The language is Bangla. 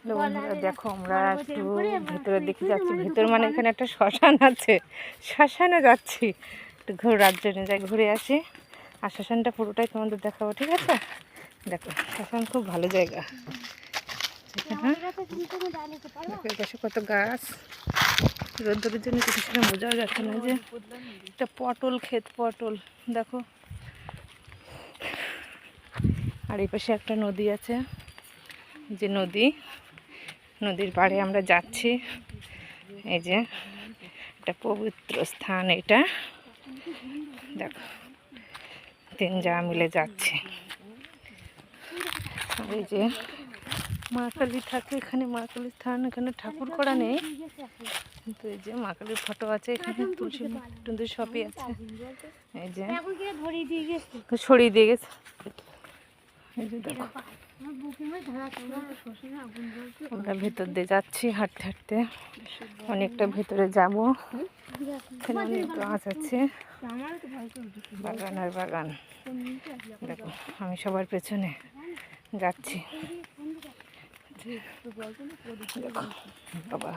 হ্যালো বন্ধুরা, দেখো আমরা একটু ভেতরের দিকে যাচ্ছি। ভেতর মানে এখানে একটা শ্মশান আছে, শ্মশানে যাচ্ছি একটু ঘোরার জন্য। যাই ঘুরে আসি, আর শ্মশানটা পুরোটাই তোমাদের দেখাবো, ঠিক আছে? দেখো শ্মশান খুব ভালো জায়গা। পাশে কত গাছ, রোদ্দুরের জন্য কিছু সেটা বোঝাও যাচ্ছে না। যে একটা পটল ক্ষেত, পটল দেখো। আর এই পাশে একটা নদী আছে, যে নদীর পাড়ে আমরা যাচ্ছি। এই যে একটা পবিত্র স্থান, এটা দেখো তিন যা মিলে যাচ্ছে। আর এই যে মা কালী থাকে এখানে, মা কালীর স্থান। এখানে ঠাকুর করা নেই, কিন্তু এই যে মা কালীর ফটো আছে এখানে, তুলসী টুলসি সবই আছে। এই যে সরিয়ে দিয়ে গেছে, এই যে দেখো। আমরা ভেতর দিয়ে যাচ্ছি হাঁটতে হাঁটতে, অনেকটা ভেতরে যাব। এখানে অনেক গাছ আছে, বাগান আর বাগান। দেখো আমি সবার পেছনে যাচ্ছি। দেখো বাবা।